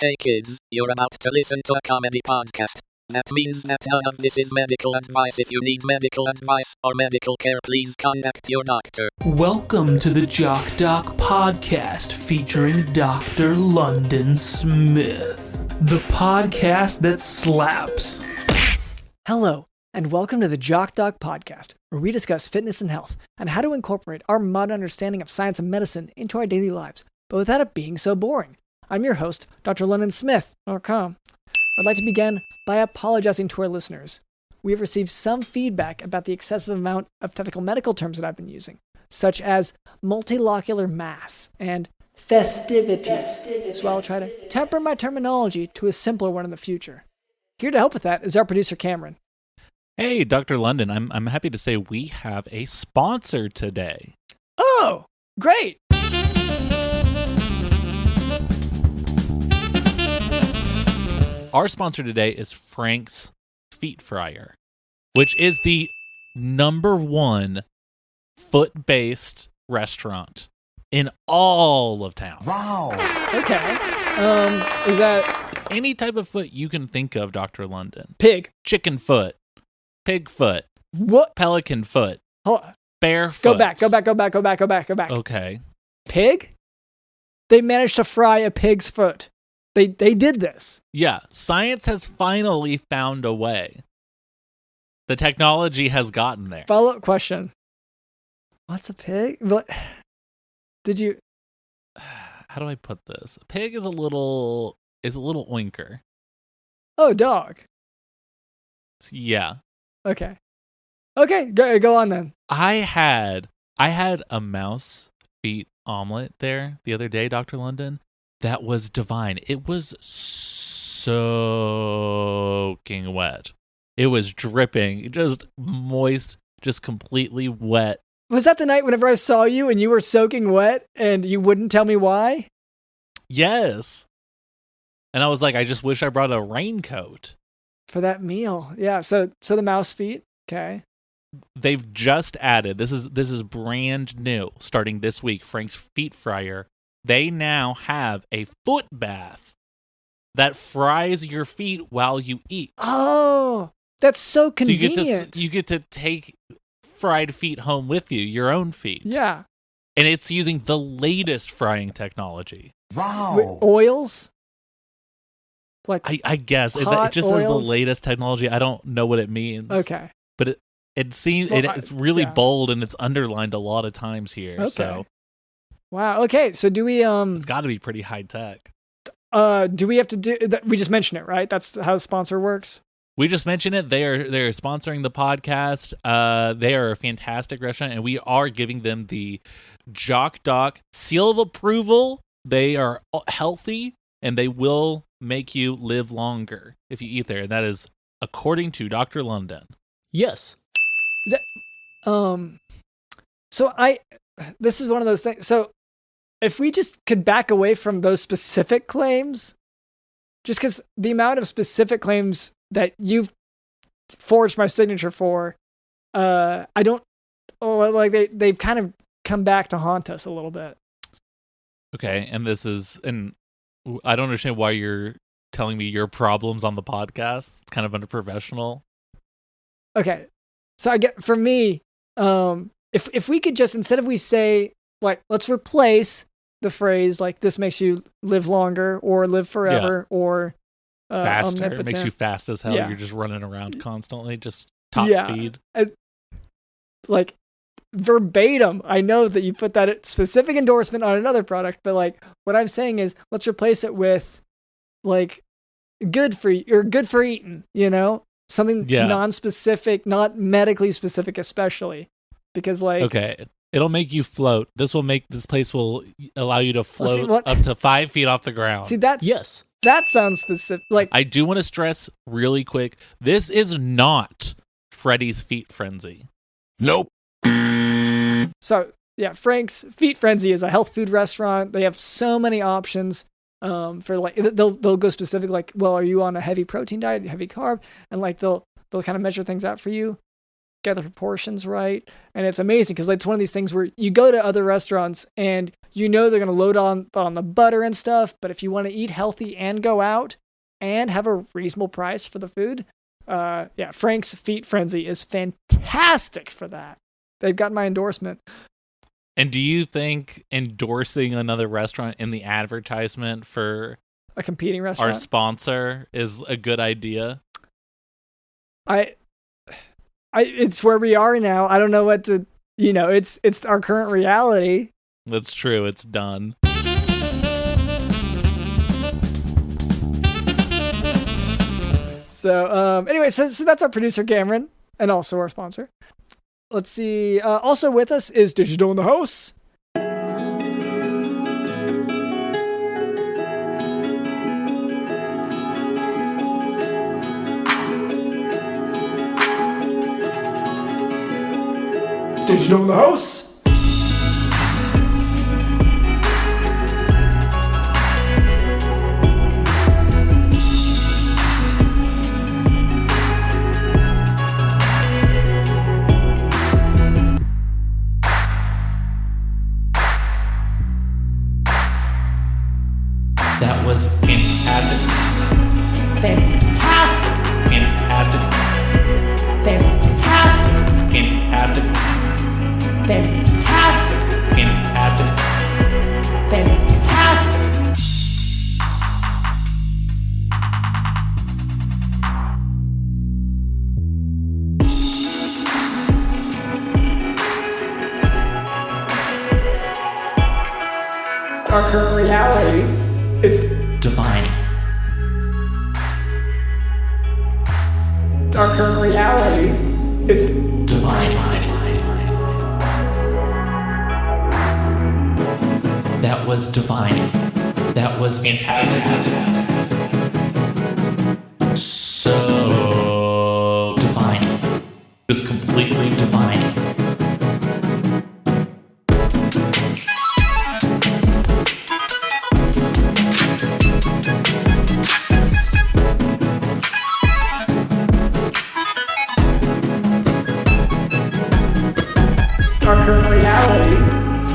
Hey kids, you're about to listen to a comedy podcast. That means that none of this is medical advice. If you need medical advice or medical care, please contact your doctor. Welcome to the Jock podcast featuring Dr. London Smith, the podcast that slaps. Hello, and welcome to the Jock podcast, where we discuss fitness and health and how to incorporate our modern understanding of science and medicine into our daily lives, but without it being so boring. I'm your host, Dr. London Smith. I'd like to begin by apologizing to our listeners. We have received some feedback about the excessive amount of technical medical terms that I've been using, such as multilocular mass and festivities. So I'll try to temper my terminology to a simpler one in the future. Here to help with that is our producer, Cameron. Hey, Dr. London, I'm happy to say we have a sponsor today. Oh, great! Our sponsor today is Frank's Feet Fryer, which is the #1 foot-based restaurant in all of town. Wow. Okay. Is that any type of foot you can think of, Dr. London? Pig. Chicken foot. Pig foot. What? Pelican foot. Hold on. Bear foot. Go back. Okay. Pig? They managed to fry a pig's foot. They did this. Yeah, science has finally found a way. The technology has gotten there. Follow-up question. What's a pig? What? Did you... How do I put this? A pig is a little oinker. Oh, dog. Yeah. Okay, go on then. I had a mouse feet omelet there the other day, Dr. London. That was divine. It was soaking wet. It was dripping, just moist, just completely wet. Was that the night whenever I saw you and you were soaking wet and you wouldn't tell me why? Yes. And I was like, I just wish I brought a raincoat. For that meal. Yeah, so the mouse feet, okay. They've just added, this is brand new, starting this week, Frank's Feet Fryer. They now have a foot bath that fries your feet while you eat. Oh, that's so convenient. So you get to take fried feet home with you, your own feet. Yeah. And it's using the latest frying technology. Wow. With oils? Like I guess it just says the latest technology. I don't know what it means. Okay. But it seems it's really bold and it's underlined a lot of times here. Okay. So wow. Okay. So do we it's got to be pretty high tech. Do we have to do we just mention it, right? That's how the sponsor works. We just mentioned it. They're sponsoring the podcast. They are a fantastic restaurant and we are giving them the Jock seal of approval. They are healthy and they will make you live longer if you eat there. And that is according to Dr. London. Yes. So this is one of those things. So if we just could back away from those specific claims, just because the amount of specific claims that you've forged my signature for, they've kind of come back to haunt us a little bit. Okay. And I don't understand why you're telling me your problems on the podcast. It's kind of unprofessional. Okay. So for me, if we could just, instead of we say, like, let's replace the phrase, like, this makes you live longer or live forever or faster. Omnipotent. It makes you fast as hell. Yeah. You're just running around constantly, just top speed. Like, verbatim, I know that you put that specific endorsement on another product, but like what I'm saying is let's replace it with like good for eating, something non-specific, not medically specific, especially because like okay, it'll make you float. This place will allow you to float up to 5 feet off the ground. See, that sounds specific. Like, I do want to stress really quick, this is not Freddy's Feet Frenzy. Nope. So, yeah, Frank's Feet Frenzy is a health food restaurant. They have so many options for like they'll go specific like, well, are you on a heavy protein diet, heavy carb, and like they'll kind of measure things out for you. get the proportions right. And it's amazing because it's one of these things where you go to other restaurants and they're going to load on the butter and stuff. But if you want to eat healthy and go out and have a reasonable price for the food, Frank's Feet Frenzy is fantastic for that. They've got my endorsement. And do you think endorsing another restaurant in the advertisement for a competing restaurant, our sponsor, is a good idea? It's where we are now. I don't know what to, it's our current reality. That's true. It's done. So, anyway, so that's our producer, Cameron, and also our sponsor. Let's see. Also with us is Digital in the House. Digital in the House. That was fantastic. Fantastic. Fantastic. Fantastic. Fantastic. Fantastic. Fantastic. Fantastic. Our current reality is Divine. our current reality is Divine. That was divine. That was fantastic. So divine. Just completely divine. our current reality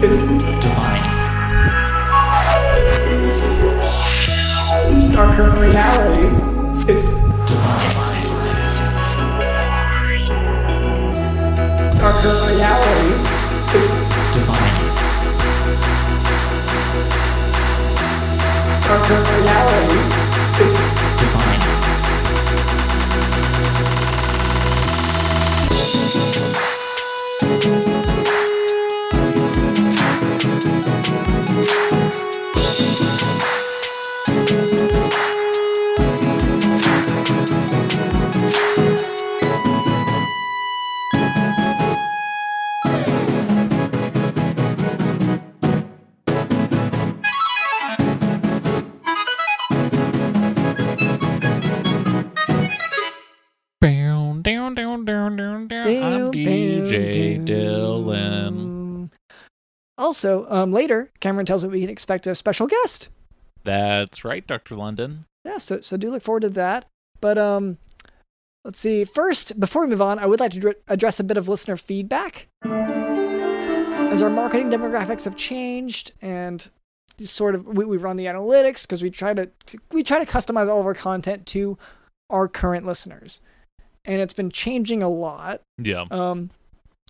is Divine. our current reality is Divine. our current reality is Divine. our current reality is Divine. I'm DJ Dylan. Also, later, Cameron tells me we can expect a special guest. That's right, Dr. London. Yeah, so do look forward to that. But let's see. First, before we move on, I would like to address a bit of listener feedback. As our marketing demographics have changed, and sort of we run the analytics because we try to customize all of our content to our current listeners, and it's been changing a lot. Yeah.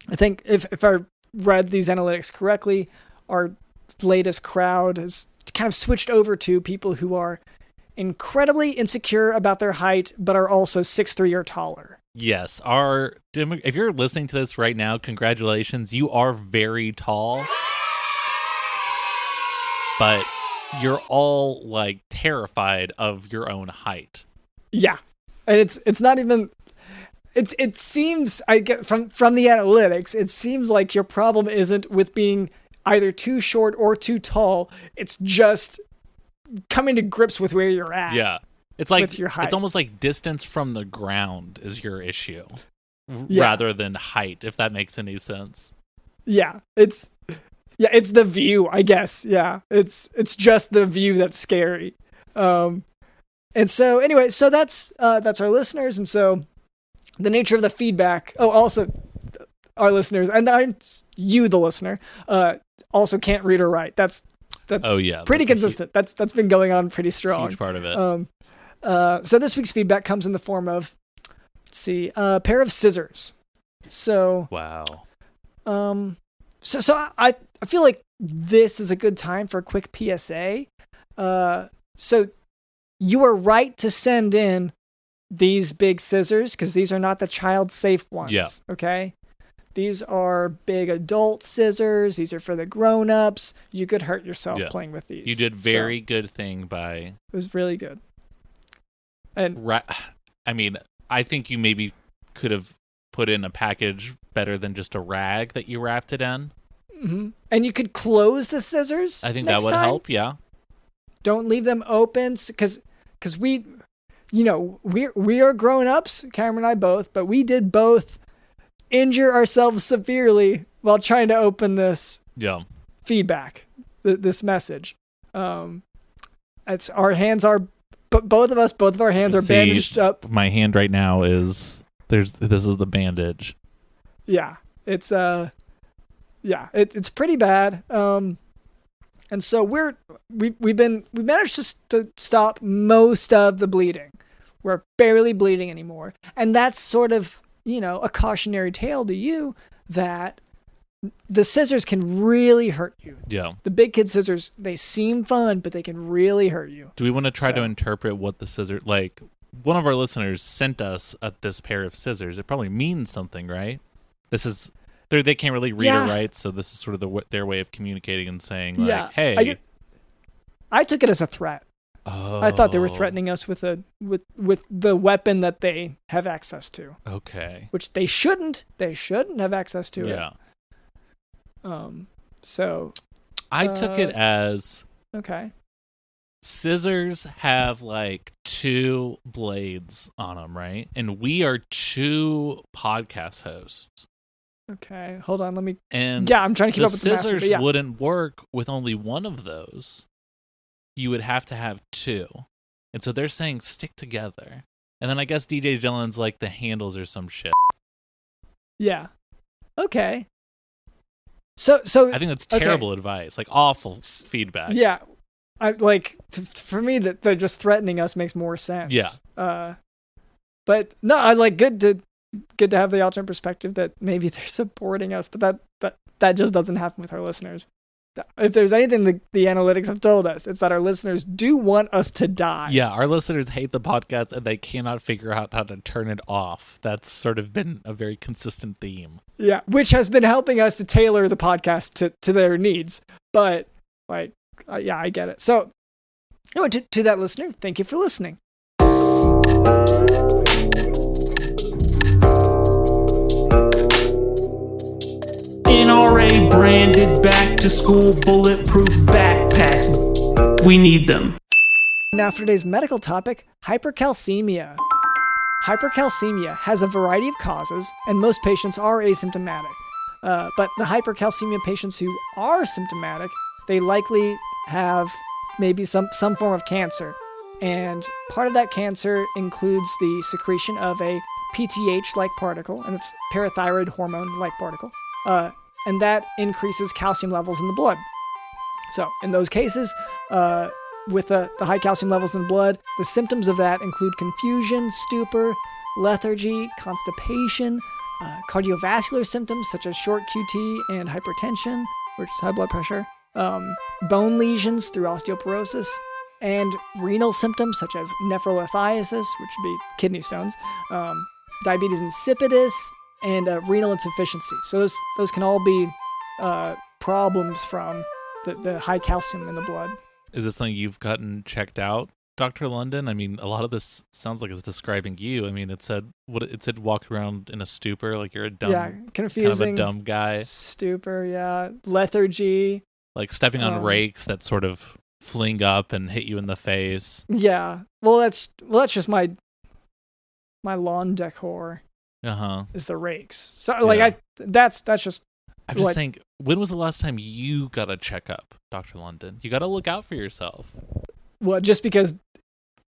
I think if I read these analytics correctly, our latest crowd has kind of switched over to people who are incredibly insecure about their height, but are also 6'3" or taller. Yes. If you're listening to this right now, congratulations. You are very tall. But you're all like terrified of your own height. Yeah. And it's not even it seems, I get from the analytics, it seems like your problem isn't with being either too short or too tall. It's just coming to grips with where you're at. Yeah. It's like with your height. It's almost like distance from the ground is your issue rather than height, if that makes any sense. Yeah. It's the view, I guess. Yeah. It's just the view that's scary. And so anyway, so that's our listeners, and so the nature of the feedback. Oh, also, our listeners, and you, the listener, also can't read or write. That's pretty consistent. That's been going on pretty strong. Huge part of it. So this week's feedback comes in the form of, let's see, a pair of scissors. So wow. So I feel like this is a good time for a quick PSA. So you are right to send in these big scissors because these are not the child safe ones. Yeah. Okay. These are big adult scissors. These are for the grown-ups. You could hurt yourself playing with these. You did very good thing by. It was really good. And I mean, I think you maybe could have put in a package better than just a rag that you wrapped it in. Mm-hmm. And you could close the scissors. I think that would help. Yeah. Don't leave them open because we are grown-ups, Cameron and I both, but we did both injure ourselves severely while trying to open this feedback, this message. It's our hands are, but both of our hands are bandaged up. My hand right now this is the bandage. Yeah, it's pretty bad. And so we managed to stop most of the bleeding. We're barely bleeding anymore, and that's sort of a cautionary tale to you that the scissors can really hurt you. Yeah. The big kid scissors, they seem fun, but they can really hurt you. Do we want to try to interpret what the scissors, like one of our listeners sent us this pair of scissors. It probably means something, right? This is, they can't really read or write, so this is sort of their way of communicating and saying like, hey. I took it as a threat. Oh. I thought they were threatening us with the weapon that they have access to. Okay. Which they shouldn't. They shouldn't have access to it. Yeah. So I took it as scissors have like 2 blades on them, right? And we are 2 podcast hosts. Okay, hold on. Let me. And I'm trying to keep up with the math. Scissors wouldn't work with only one of those. You would have to have 2. And so they're saying stick together. And then I guess DJ Dylan's like the handles or some shit. Yeah. Okay. So I think that's terrible advice. Like awful feedback. Yeah. I like for me that they're just threatening us makes more sense. Yeah. But no, I like good to have the alternate perspective that maybe they're supporting us, but that just doesn't happen with our listeners. If there's anything the analytics have told us, it's that our listeners do want us to die. Yeah, our listeners hate the podcast and they cannot figure out how to turn it off. That's sort of been a very consistent theme. Yeah, which has been helping us to tailor the podcast to their needs. But, I get it. So, to that listener, thank you for listening. NRA branded back to school bulletproof backpacks. We need them. Now for today's medical topic, hypercalcemia. Hypercalcemia has a variety of causes, and most patients are asymptomatic. But the hypercalcemia patients who are symptomatic, they likely have maybe some form of cancer. And part of that cancer includes the secretion of a PTH-like particle, and it's parathyroid hormone-like particle. And that increases calcium levels in the blood. So in those cases, with the high calcium levels in the blood, the symptoms of that include confusion, stupor, lethargy, constipation, cardiovascular symptoms such as short QT and hypertension, which is high blood pressure, bone lesions through osteoporosis, and renal symptoms such as nephrolithiasis, which would be kidney stones, diabetes insipidus, and renal insufficiency. So those can all be problems from the high calcium in the blood. Is this something you've gotten checked out, Dr. London? I mean, a lot of this sounds like it's describing you. I mean, it said walk around in a stupor, like you're a dumb, confusing, kind of a dumb guy. Stupor, lethargy, like stepping on rakes that sort of fling up and hit you in the face. Yeah, well, that's just my lawn decor. Is the rakes. So that's just. I'm just saying, when was the last time you got a checkup, Dr. London? You got to look out for yourself. Well, just because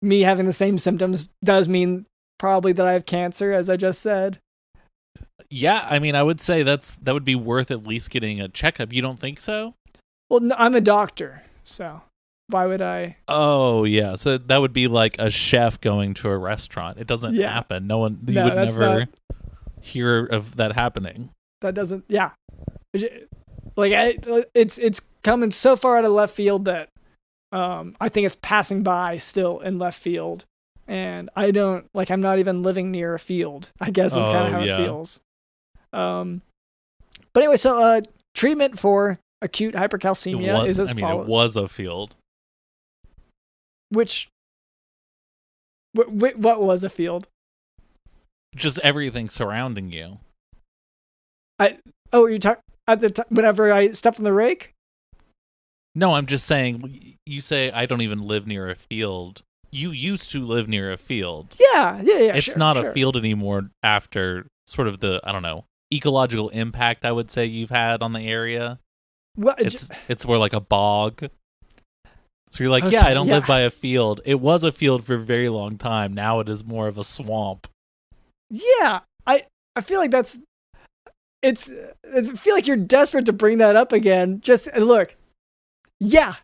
me having the same symptoms does mean probably that I have cancer, as I just said. Yeah, I mean, I would say that would be worth at least getting a checkup. You don't think so? Well, no, I'm a doctor, so why would I? Oh, yeah. So that would be like a chef going to a restaurant. It doesn't happen. You would never hear of that happening. That doesn't. Yeah, like it's coming so far out of left field that I think it's passing by still in left field, and I don't like. I'm not even living near a field, I guess is kind of how it feels. But anyway, so treatment for acute hypercalcemia is as follows. It was a field. Which, what was a field? Just everything surrounding you. You talk at the whenever I stepped on the rake? No, I'm just saying, you say I don't even live near a field. You used to live near a field. Yeah. It's not a field anymore after sort of the, I don't know, ecological impact I would say you've had on the area. Well, it's more like a bog. So you're like, I don't live by a field. It was a field for a very long time. Now it is more of a swamp. Yeah, I feel like I feel like you're desperate to bring that up again. Just look. Yeah,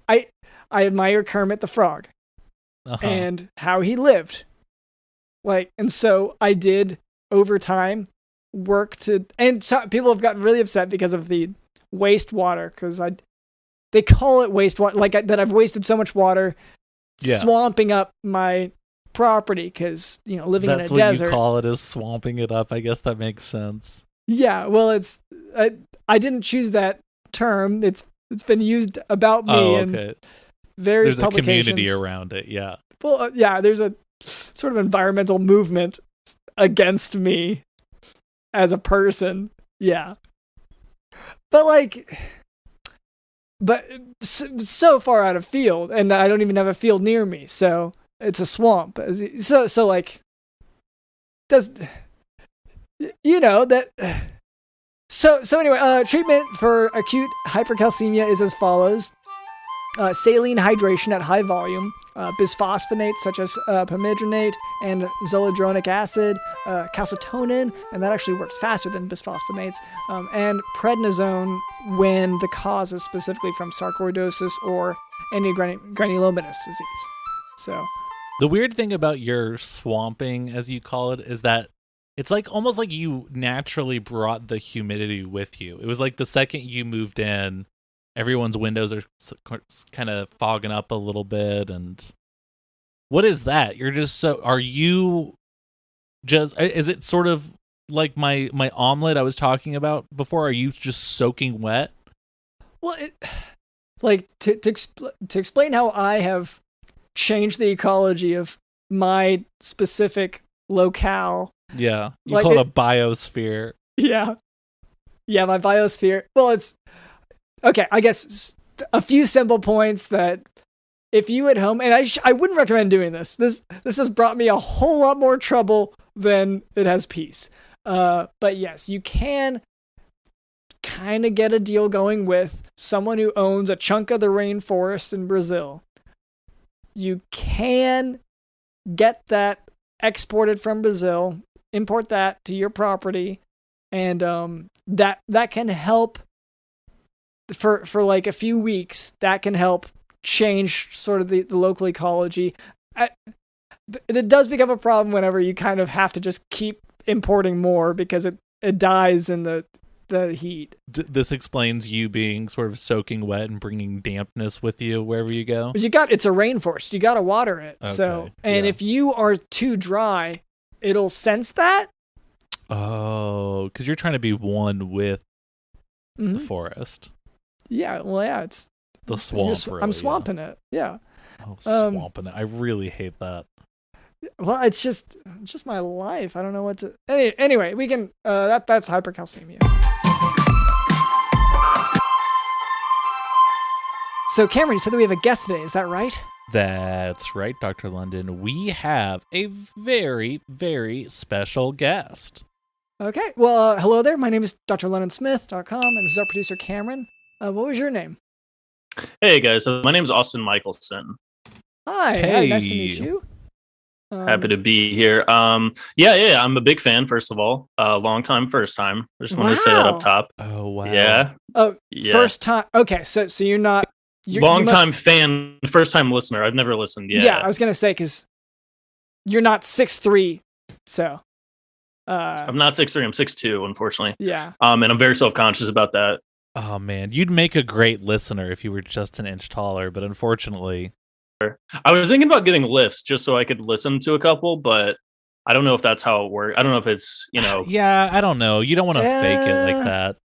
I admire Kermit the Frog and how he lived. Like, and so I did over time work to, and so people have gotten really upset because of the wastewater, because they call it wastewater, like that I've wasted so much water swamping up my property because, living in a desert. That's what you call it, is swamping it up. I guess that makes sense. Yeah, well, I didn't choose that term. It's been used about me in various There's publications. A community around it, yeah. Well, there's a sort of environmental movement against me as a person. Yeah. But so far out of field, and I don't even have a field near me, so it's a swamp. So like, does that? So anyway, treatment for acute hypercalcemia is as follows: saline hydration at high volume, bisphosphonates such as pamidronate and zoledronic acid, calcitonin, and that actually works faster than bisphosphonates, and prednisone when the cause is specifically from sarcoidosis or any granulomatous disease. So the weird thing about your swamping, as you call it, is that it's like almost like you naturally brought the humidity with you. It was like the second you moved in, everyone's windows are kind of fogging up a little bit. And what is that? Are you just, is it sort of like my omelet I was talking about before? Are you just soaking wet? Well, to explain how I have changed the ecology of my specific locale. Yeah, you call it a biosphere. Yeah, my biosphere. Well, it's okay. I guess a few simple points that if you at home, and I wouldn't recommend doing this. This has brought me a whole lot more trouble than it has peace. But yes, you can kind of get a deal going with someone who owns a chunk of the rainforest in Brazil. You can get that exported from Brazil, import that to your property, and that can help for like a few weeks. That can help change sort of the local ecology. It does become a problem whenever you kind of have to just keep importing more because it dies in the heat. This explains you being sort of soaking wet and bringing dampness with you wherever you go. But it's a rainforest. You got to water it. Okay, if you are too dry, it'll sense that. Oh, because you're trying to be one with the forest. Yeah, well, yeah, it's the swamp. I'm swamping it. Yeah. Oh, swamping it. I really hate that. Well, it's just my life. I don't know what to. Anyway, we can. That's hypercalcemia. So, Cameron, you said that we have a guest today. Is that right? That's right, Dr. London. We have a very, very special guest. Okay. Well, hello there. My name is drlondonsmith.com, and this is our producer, Cameron. What was your name? Hey, guys. So my name is Austin Michelson. Hi. Hey. Nice to meet you. Happy to be here. Yeah, I'm a big fan. First of all, long time, first time. I just wanted to say that up top. Oh wow. Yeah. Oh, Yeah. first time. Okay, so you're not Long time fan, first time listener. I've never listened. Yeah. I was gonna say because you're not 6'3", so. I'm not 6'3", I'm 6'2", unfortunately. Yeah. And I'm very self-conscious about that. Oh man, you'd make a great listener if you were just an inch taller, but unfortunately, I was thinking about getting lifts just so I could listen to a couple, but I don't know if that's how it works. I don't know if it's, Yeah, I don't know. You don't want to fake it like that.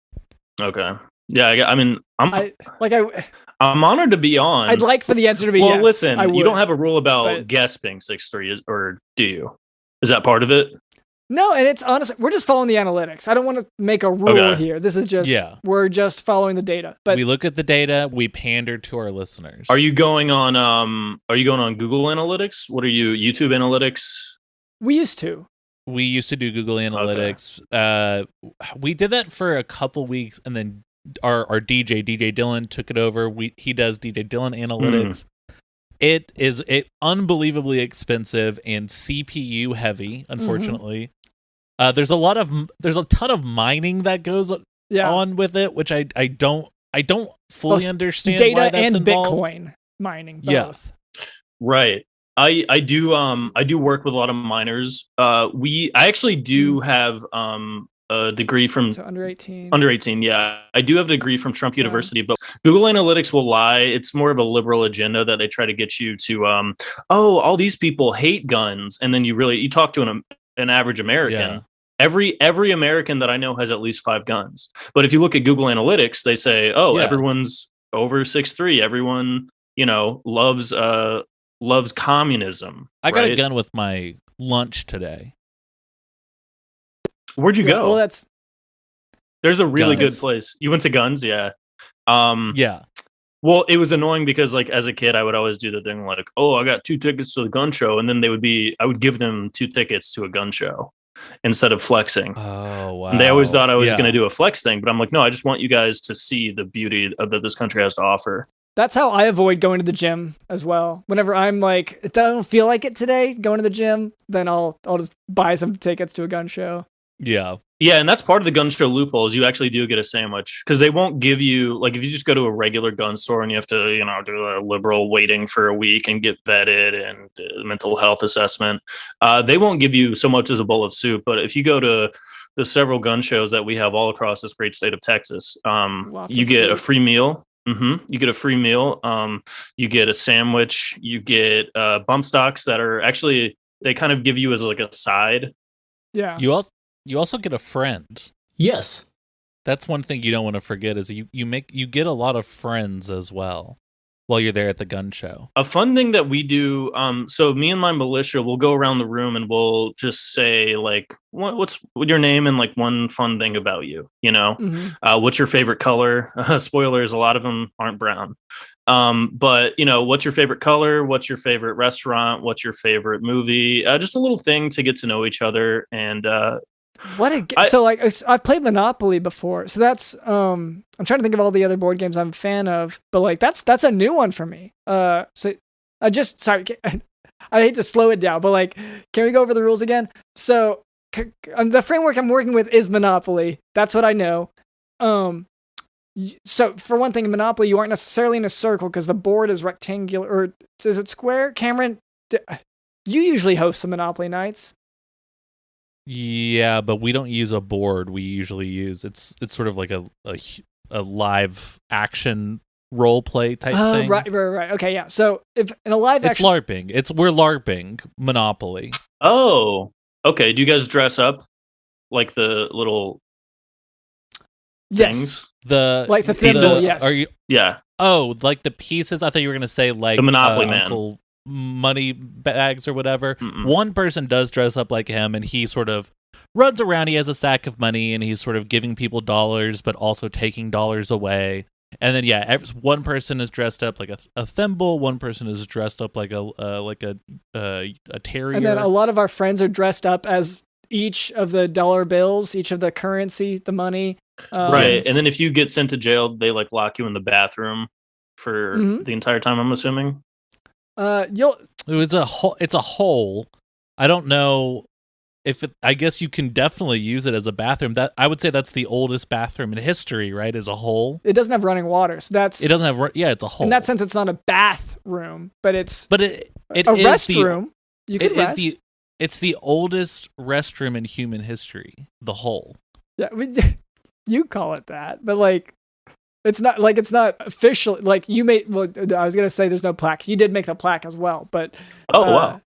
Okay. Yeah, I mean, I'm honored to be on. I'd like for the answer to be yes. Well, listen, you don't have a rule about but... guests being 6'3", or do you? Is that part of it? No, and it's honestly, we're just following the analytics. I don't want to make a rule here. This is just, we're just following the data. But we look at the data, we pander to our listeners. Are you going on Google Analytics? What are you, YouTube Analytics? We used to do Google Analytics. Okay. We did that for a couple weeks, and then our DJ Dylan took it over. He does DJ Dylan Analytics. It is unbelievably expensive and CPU heavy, unfortunately. There's a ton of mining that goes on with it, which I don't fully understand data why that's and involved. Bitcoin mining both. Yeah. Right. I do work with a lot of miners. I actually do have a degree from under 18. Under 18, yeah. I do have a degree from Trump University, but Google Analytics will lie. It's more of a liberal agenda that they try to get you to all these people hate guns, and then you talk to an average American. Yeah. Every American that I know has at least 5 guns. But if you look at Google Analytics, they say, everyone's over 6'3". Everyone, loves communism. I got a gun with my lunch today. Where'd you go? Well, there's a really good place. You went to Guns, yeah. Yeah. Well, it was annoying because, like, as a kid, I would always do the thing like, "Oh, I got 2 tickets to the gun show," and then I would give them 2 tickets to a gun show instead of flexing. Oh wow! And they always thought I was going to do a flex thing, but I'm like, no, I just want you guys to see the beauty that this country has to offer. That's how I avoid going to the gym as well. Whenever I'm like, I don't feel like it today, going to the gym, then I'll just buy some tickets to a gun show. Yeah. Yeah, and that's part of the gun show loopholes. You actually do get a sandwich because they won't give you, like, if you just go to a regular gun store and you have to, do a liberal waiting for a week and get vetted and mental health assessment, they won't give you so much as a bowl of soup. But if you go to the several gun shows that we have all across this great state of Texas, you get a free meal. You get a free meal. You get a sandwich. You get bump stocks that are actually, they kind of give you as like a side. Yeah. You also get a friend. Yes. That's one thing you don't want to forget is you get a lot of friends as well while you're there at the gun show. A fun thing that we do, so me and my militia will go around the room and we'll just say, like, what's your name and like one fun thing about you, what's your favorite color? Spoilers, a lot of them aren't brown. But what's your favorite color? What's your favorite restaurant? What's your favorite movie? Just a little thing to get to know each other. And I've played Monopoly before, so that's I'm trying to think of all the other board games I'm a fan of, but like that's a new one for me. I hate to slow it down, but like, can we go over the rules again? So the framework I'm working with is Monopoly. That's what I know. So for one thing, in Monopoly, you aren't necessarily in a circle because the board is rectangular, or is it square? Cameron, you usually host some Monopoly nights. Yeah, but we don't use a board. We usually use it's sort of like a live action role play type thing. Right. Okay, yeah. So if in a live action, it's LARPing. We're LARPing Monopoly. Oh, okay. Do you guys dress up like the little things? Like the pieces. Yes. Are you? Yeah. Oh, like the pieces. I thought you were gonna say like the Monopoly Man. Uncle money bags or whatever. Mm-mm. One person does dress up like him, and he sort of runs around. He has a sack of money, and he's sort of giving people dollars, but also taking dollars away. And then one person is dressed up like a thimble. One person is dressed up like a terrier. And then a lot of our friends are dressed up as each of the dollar bills, each of the currency, the money. Right, and then if you get sent to jail, they like lock you in the bathroom for the entire time, I'm assuming. It's a hole I don't know I guess you can definitely use it as a bathroom. That I would say that's the oldest bathroom in history, right? As a hole. It doesn't have running water, so It doesn't have. Yeah, it's a hole. In that sense, it's not a bathroom, but it's it a is restroom. You could it rest. It's the oldest restroom in human history. The hole. Yeah, you call it that, but like, it's not official. Like you made. Well, I was gonna say there's no plaque. You did make the plaque as well, but wow.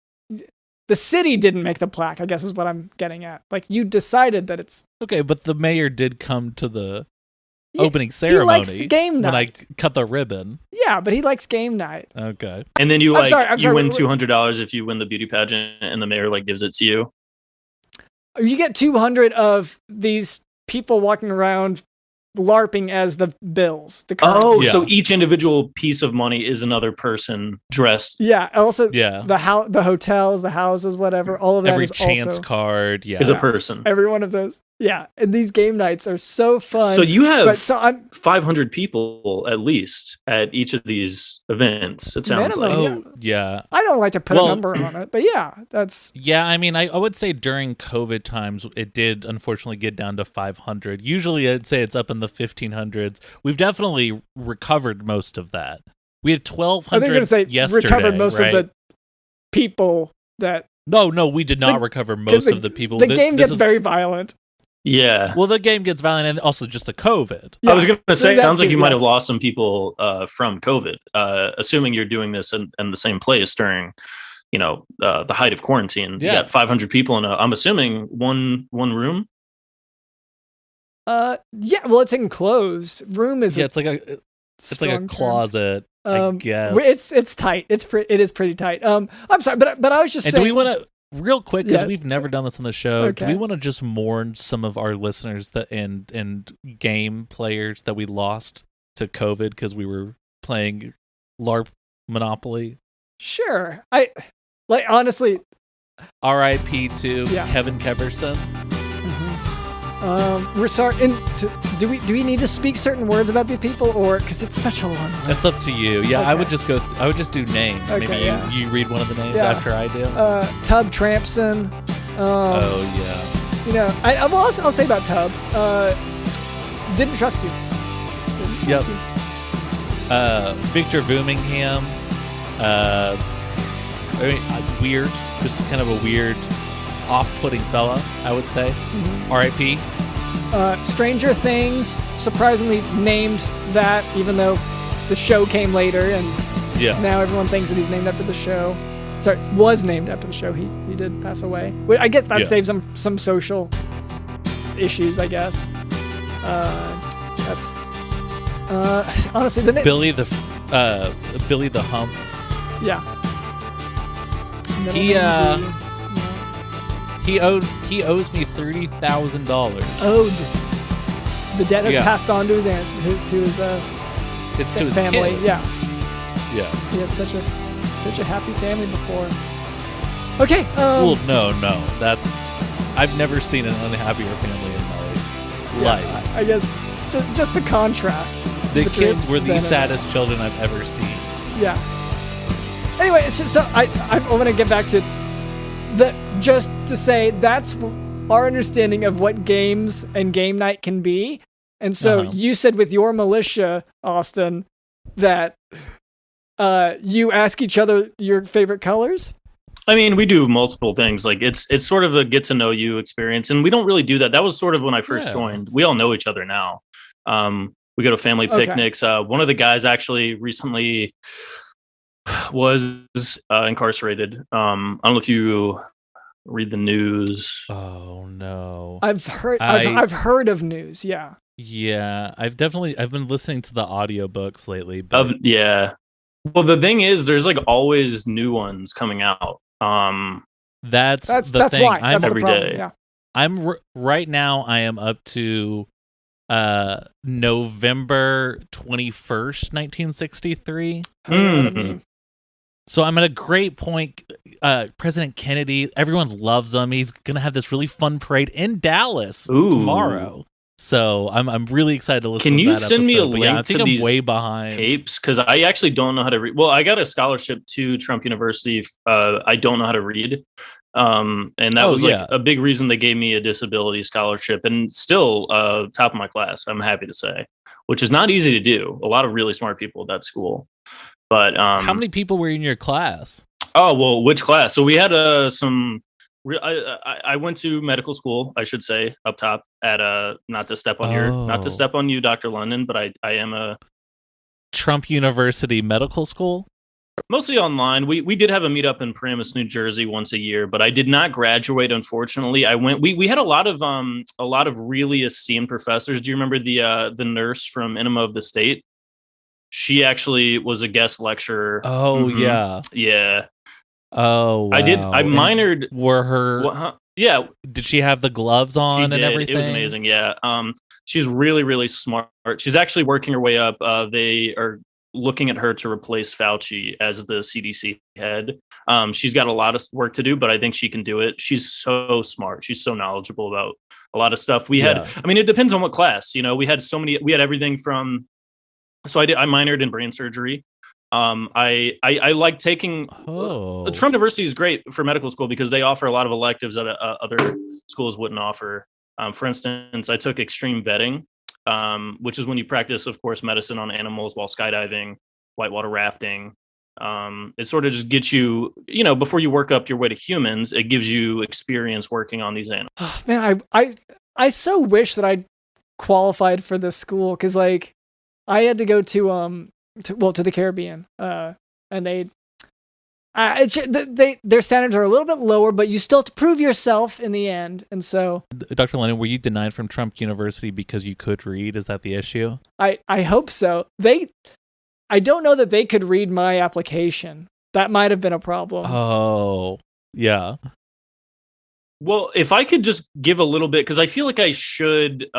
The city didn't make the plaque, I guess is what I'm getting at. Like, you decided that it's... Okay, but the mayor did come to the opening ceremony. He likes the game night. When I cut the ribbon. Yeah, but he likes game night. Okay. And then you win sorry, $200 if you win the beauty pageant and the mayor gives it to you. You get 200 of these people walking around LARPing as the bills. So each individual piece of money is another person dressed. Yeah. Also, the hotels, the houses, whatever. All of that is chance also, card. Is a person. Every one of those. Yeah. And these game nights are so fun. So you have 500 people at least at each of these events. It sounds minimum, like. Yeah. I don't like to put a number on it, but that's. Yeah. I mean, I would say during COVID times, it did unfortunately get down to 500. Usually I'd say it's up in the 1500s. We've definitely recovered most of that. We had 1,200 I think you're going to say yesterday, recovered most of the people that. No, we did not recover most of the people. The game gets very violent. Yeah. Well, the game gets violent, and also just the COVID. Yeah. I was going to say, it sounds like you might have lost some people from COVID, assuming you're doing this in the same place during, the height of quarantine. Yeah. You got 500 people in I'm assuming one room. Yeah. Well, it's enclosed. Room is. Yeah, it's like a closet. I guess it's tight. It is pretty tight. I'm sorry, but I was just saying. Do we want to? Real quick, because we've never done this on the show, okay. Do we want to just mourn some of our listeners and game players that we lost to COVID because we were playing LARP Monopoly? Sure. Honestly. R.I.P. to Kevin Keverson. We're sorry. Do we need to speak certain words about the people, or because it's such a long list? It's up to you. Yeah, okay. I would just do names. Okay, maybe you read one of the names after I do. Tub Trampson. I'll say about Tub. Didn't trust you. Victor Boomingham. Weird. Just kind of a weird, off-putting fella, I would say. Mm-hmm. R.I.P. Stranger Things surprisingly named that, even though the show came later, and now everyone thinks that he's named after the show. Sorry, was named after the show. He did pass away. I guess that saves him some social issues, I guess. That's honestly the name. Billy the Hump. Yeah. He owes me $30,000. Owed. The debt has passed on to his family. Kids. Yeah. He had such a happy family before. Okay. Well, no. I've never seen an unhappier family in my life. I guess just the contrast. The kids were the saddest children I've ever seen. Yeah. Anyway, so I want to get back to just to say that's our understanding of what games and game night can be. And so you said with your militia, Austin, that you ask each other your favorite colors. I mean, we do multiple things. Like it's sort of a get to know you experience, and we don't really do that. That was sort of when I first joined. We all know each other now. We go to family picnics. One of the guys actually recently was incarcerated. I don't know if you read the news. Oh no, I've heard of news. Yeah. I've been listening to the audiobooks lately. Well, the thing is, there's like always new ones coming out. That's the thing. Why. I'm that's every the problem. day. Yeah. I'm right now. I am up to November 21st, 1963. So I'm at a great point. President Kennedy, everyone loves him. He's gonna have this really fun parade in Dallas tomorrow. So I'm really excited to listen Can to you that send me a episode. But link I think to I'm these way behind. tapes? Because I actually don't know how to read. Well, I got a scholarship to Trump University. I don't know how to read. And that was like a big reason they gave me a disability scholarship, and still top of my class, I'm happy to say, which is not easy to do. A lot of really smart people at that school. But how many people were in your class? Oh, well, which class? So we had some. I went to medical school, I should say, up top at not to step on you, Dr. London, but I am a Trump University Medical School. Mostly online. We did have a meetup in Paramus, New Jersey once a year, but I did not graduate, unfortunately. We had a lot of really esteemed professors. Do you remember the nurse from Enema of the State? She actually was a guest lecturer. Oh, yeah. Yeah. Oh, wow. I minored. And were her? Yeah. Did she have the gloves on and everything? It was amazing. Yeah. She's really, really smart. She's actually working her way up. They are looking at her to replace Fauci as the CDC head. She's got a lot of work to do, but I think she can do it. She's so smart. She's so knowledgeable about a lot of stuff. We had, I mean, it depends on what class, we had everything from, so I minored in brain surgery. I like taking Trump University is great for medical school because they offer a lot of electives that other schools wouldn't offer. For instance, I took extreme vetting, which is when you practice, of course, medicine on animals while skydiving, whitewater rafting. It sort of just gets you, before you work up your way to humans, it gives you experience working on these animals. Oh, man, I so wish that I qualified for this school because, like, I had to go to the Caribbean, and their standards are a little bit lower, but you still have to prove yourself in the end. And so, Dr. Lennon, were you denied from Trump University because you could read? Is that the issue? I hope so. I don't know that they could read my application. That might have been a problem. Oh, yeah. Well, if I could just give a little bit, because I feel like I should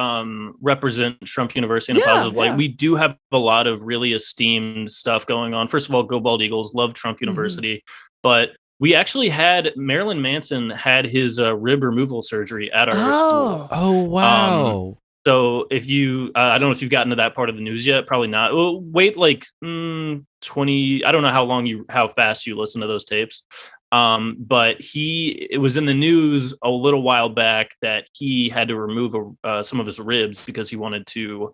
represent Trump University in a positive light. We do have a lot of really esteemed stuff going on. First of all, go Bald Eagles, love Trump University. But we actually had Marilyn Manson had his rib removal surgery at our school. Oh, wow. So if you, I don't know if you've gotten to that part of the news yet, probably not. Well, wait like 20, I don't know how fast you listen to those tapes. But it was in the news a little while back that he had to remove some of his ribs because he wanted to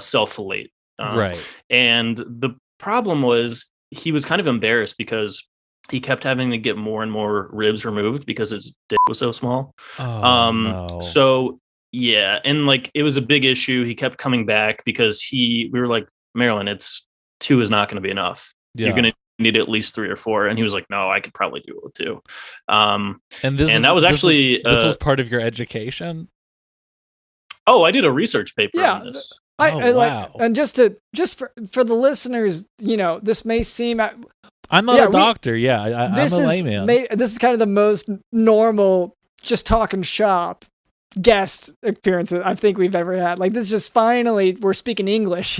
self-fillet. Right. And the problem was he was kind of embarrassed because he kept having to get more and more ribs removed because his dick was so small. No. So yeah, and like it was a big issue. He kept coming back because we were like, Marilyn, 2 is not going to be enough. Yeah. You're going to need at least 3 or 4, and he was like, no, I could probably do it with 2. This was part of your education. Oh, I did a research paper on this. Wow. And just for the listeners, this may seem I'm not a doctor. I'm a layman. This is kind of the most normal just talking shop guest appearance I think we've ever had. Like, this is just finally we're speaking English,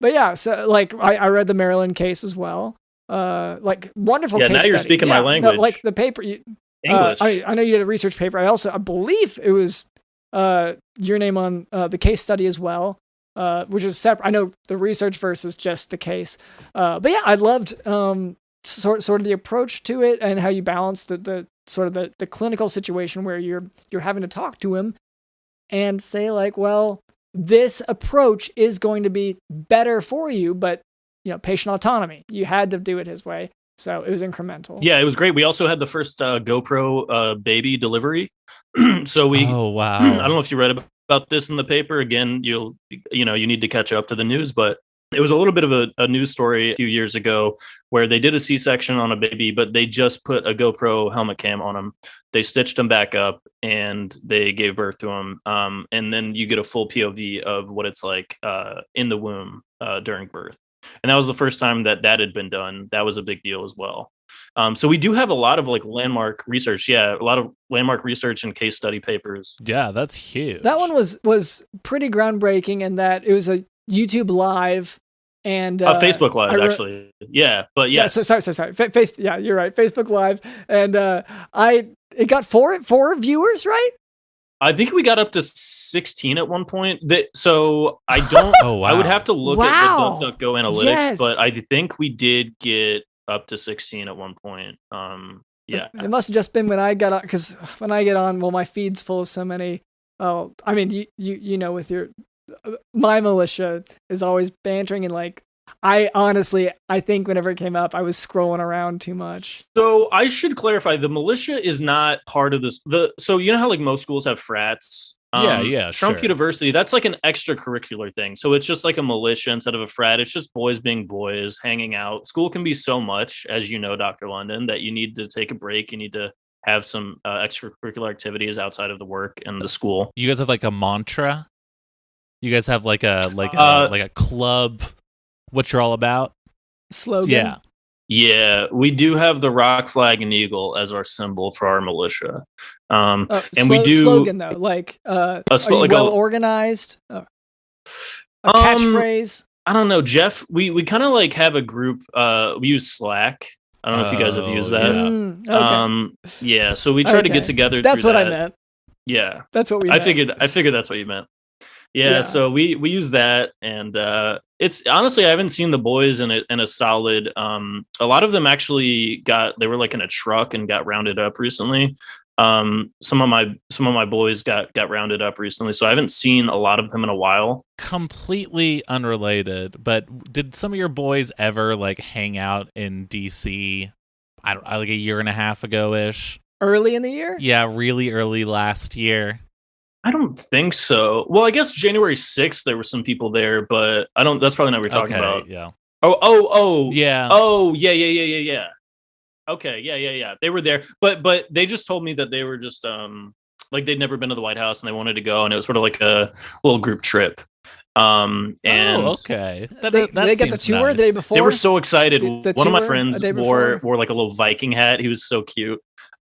But yeah, so like I read the Maryland case as well. Like, wonderful case now study. You're speaking my language. No, like the paper. English. I know you did a research paper. I believe it was your name on the case study as well, which is separate. I know the research versus just the case. But yeah, I loved sort of the approach to it and how you balanced the sort of the clinical situation where you're having to talk to him and say like, well, this approach is going to be better for you, but patient autonomy. You had to do it his way. So it was incremental. Yeah, it was great. We also had the first GoPro baby delivery. So oh, wow. I don't know if you read about this in the paper. Again, you need to catch up to the news, but it was a little bit of a news story a few years ago where they did a C-section on a baby, but they just put a GoPro helmet cam on him. They stitched him back up and they gave birth to him. And then you get a full POV of what it's like in the womb during birth. And that was the first time that had been done. That was a big deal as well. So we do have a lot of like landmark research. Yeah, a lot of landmark research and case study papers. Yeah, that's huge. That one was pretty groundbreaking in that it was a YouTube Live and Facebook Live, actually. Yeah, but yes. Yeah, sorry. Yeah, you're right. Facebook Live, and it got four viewers, right? I think we got up to 16 at one point. So I don't. Oh, wow. I would have to look at Wow. the DuckDuckGo analytics, Yes. but I think we did get up to 16 at one point. Yeah. It must have just been when I got on, because when I get on, well, my feed's full of so many. Oh, I mean, you know, with your my militia is always bantering, and like I think whenever it came up, I was scrolling around too much. So I should clarify: the militia is not part of this. So you know how like most schools have frats. Yeah, Trump sure. University, that's like an extracurricular thing. So it's just like a militia instead of a frat. It's just boys being boys, hanging out. School can be so much, as you know, Dr. London, that you need to take a break. You need to have some extracurricular activities outside of the work and the school. You guys have like a mantra? You guys have like a club, what you're all about? Slogan. Yeah. Yeah, we do have the rock, flag, and eagle as our symbol for our militia. And we do slogan though, like are you like well organized? A catchphrase. I don't know, Jeff. We kind of like have a group. We use Slack. I don't know if you guys have used that. Yeah. Okay. Yeah. So we try to get together. That's through what that. I meant. Yeah, that's what we. I figured that's what you meant. Yeah. So we use that, and it's honestly I haven't seen the boys in a solid. A lot of them actually they were like in a truck and got rounded up recently. Some of my boys got rounded up recently, so I haven't seen a lot of them in a while. Completely unrelated, but did some of your boys ever like hang out in DC? I don't like a year and a half ago ish. Early in the year? Yeah, really early last year. I don't think so. Well, I guess January 6th there were some people there, but I don't. That's probably not what we're talking about. Yeah. Oh. Yeah. Oh, yeah. Okay, yeah. They were there, but they just told me that they were just like they'd never been to the White House and they wanted to go, and it was sort of like a little group trip. And okay. They got the tour the day before. They were so excited. One of my friends wore like a little Viking hat. He was so cute.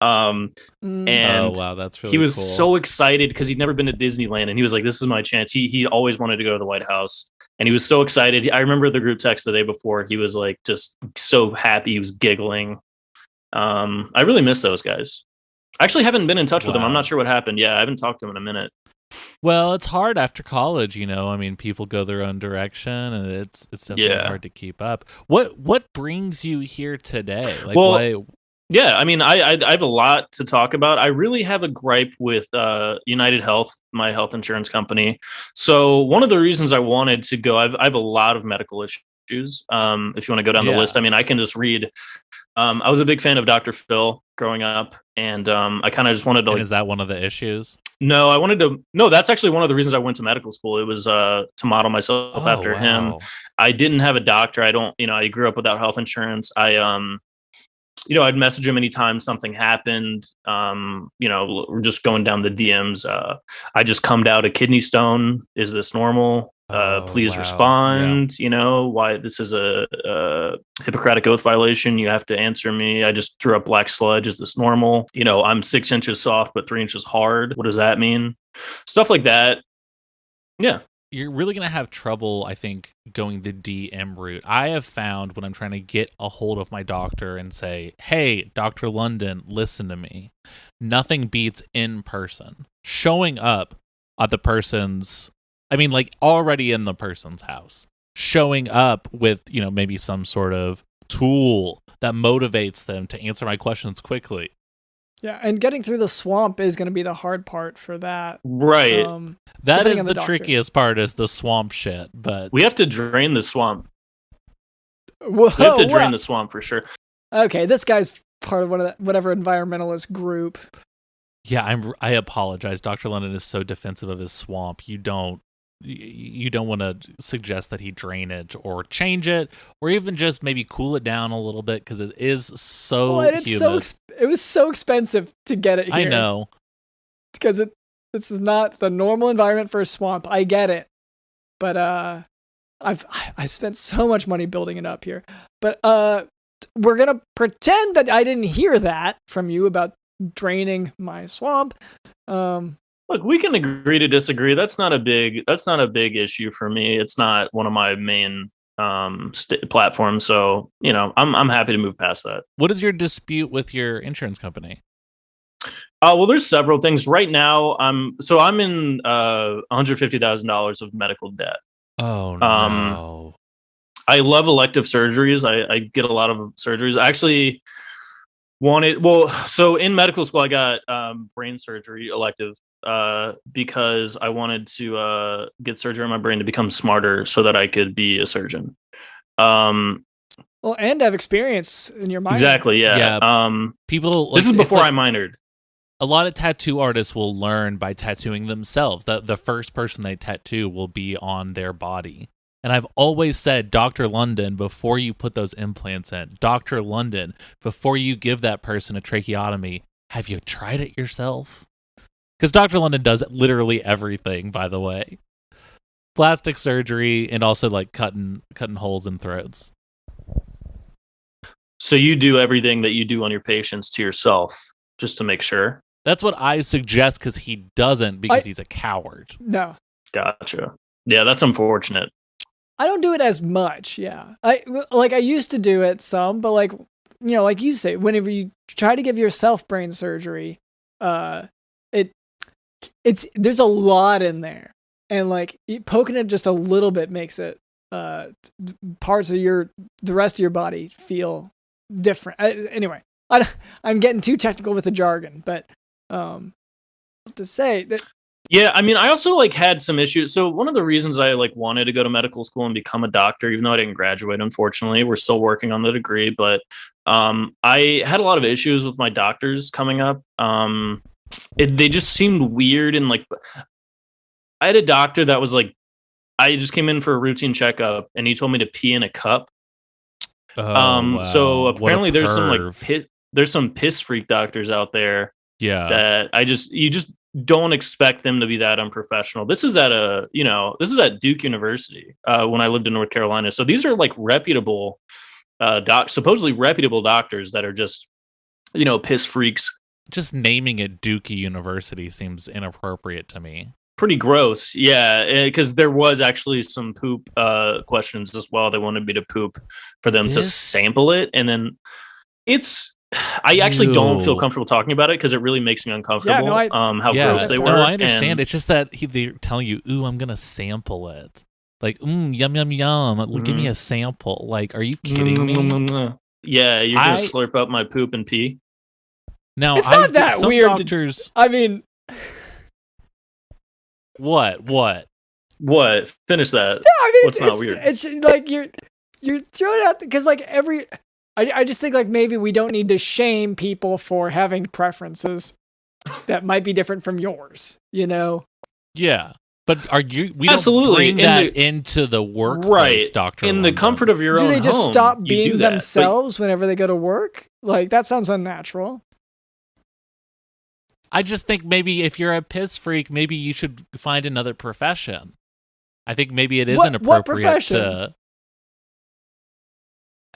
And oh wow, that's really he was cool. so excited because he'd never been to Disneyland, and he was like, "This is my chance." He always wanted to go to the White House, and he was so excited. I remember the group text the day before. He was like just so happy. He was giggling. I really miss those guys. I actually haven't been in touch with them. I'm not sure what happened. Yeah, I haven't talked to them in a minute. Well, it's hard after college, you know. I mean, people go their own direction, and it's definitely hard to keep up. What brings you here today? Like, why? Yeah, I mean, I have a lot to talk about. I really have a gripe with United Health, my health insurance company. So one of the reasons I wanted to go, I have a lot of medical issues. If you want to go down the list, I mean, I can just read. I was a big fan of Dr. Phil growing up, and I kind of just wanted to. And is that one of the issues? No, I wanted to. No, that's actually one of the reasons I went to medical school. It was to model myself after him. I didn't have a doctor. I grew up without health insurance. I'd message him anytime something happened. We're just going down the DMs. I just cummed out a kidney stone. Is this normal? Please respond. Yeah. Why this is a Hippocratic oath violation. You have to answer me. I just threw up black sludge. Is this normal? I'm 6 inches soft, but 3 inches hard. What does that mean? Stuff like that. Yeah. You're really going to have trouble, I think, going the DM route. I have found when I'm trying to get a hold of my doctor and say, hey, Dr. London, listen to me. Nothing beats in person. Showing up at the person's, already in the person's house. Showing up with, maybe some sort of tool that motivates them to answer my questions quickly. Yeah, and getting through the swamp is going to be the hard part for that. Right. That is the trickiest part, is the swamp shit. But we have to drain the swamp. We have to drain the swamp for sure. Okay, this guy's part of whatever environmentalist group. Yeah, I apologize. Dr. London is so defensive of his swamp. You don't want to suggest that he drainage or change it, or even just maybe cool it down a little bit, because it is so humid. It was so expensive to get it here. I know. Because this is not the normal environment for a swamp. I get it. But I spent so much money building it up here. But we're going to pretend that I didn't hear that from you about draining my swamp. Look, we can agree to disagree. That's not a big issue for me. It's not one of my main platforms. So, I'm happy to move past that. What is your dispute with your insurance company? Well, there's several things right now. I'm in $150,000 of medical debt. Oh no. I love elective surgeries. I get a lot of surgeries. I actually so in medical school, I got brain surgery elective because I wanted to get surgery on my brain to become smarter so that I could be a surgeon. Well, and have experience in your mind. Exactly. Yeah. People. This is before I minored. A lot of tattoo artists will learn by tattooing themselves. That the first person they tattoo will be on their body. And I've always said, Dr. London, before you put those implants in, Dr. London, before you give that person a tracheotomy, have you tried it yourself? Because Dr. London does literally everything, by the way. Plastic surgery and also like cutting holes in throats. So you do everything that you do on your patients to yourself, just to make sure? That's what I suggest, because he doesn't, because he's a coward. No. Gotcha. Yeah, that's unfortunate. I don't do it as much, yeah. I used to do it some, but like you say, whenever you try to give yourself brain surgery, there's a lot in there. And like poking it just a little bit makes it parts of the rest of your body feel different. Anyway, I'm getting too technical with the jargon, but to say that. Yeah, I mean, I also like had some issues. So one of the reasons I like wanted to go to medical school and become a doctor, even though I didn't graduate, unfortunately, we're still working on the degree, but I had a lot of issues with my doctors coming up. They just seemed weird, and like I had a doctor that was like, I just came in for a routine checkup and he told me to pee in a cup. Wow. So apparently there's some piss freak doctors out there. Yeah. That you just don't expect them to be that unprofessional. This is at Duke University when I lived in North Carolina. So these are like reputable supposedly reputable doctors that are just, piss freaks. Just naming it Duke University seems inappropriate to me. Pretty gross. Yeah, because there was actually some poop questions as well. They wanted me to poop for them to sample it. And then I actually don't feel comfortable talking about it because it really makes me uncomfortable. How gross they were. No, I understand. It's just that they're telling you, "Ooh, I'm gonna sample it." Like, yum yum yum. Give me a sample. Like, are you kidding me? Yeah, you're gonna slurp up my poop and pee. Now, it's not that weird. Doctors, I mean, what? Finish that. Yeah, I mean, what's not weird? It's like you're throwing out because like I just think like maybe we don't need to shame people for having preferences that might be different from yours, Yeah. But we Absolutely. don't bring that into the workplace, Dr. In the comfort of your own home. Do they just stop being themselves whenever they go to work? Like, that sounds unnatural. I just think maybe if you're a piss freak, maybe you should find another profession. I think maybe it isn't appropriate to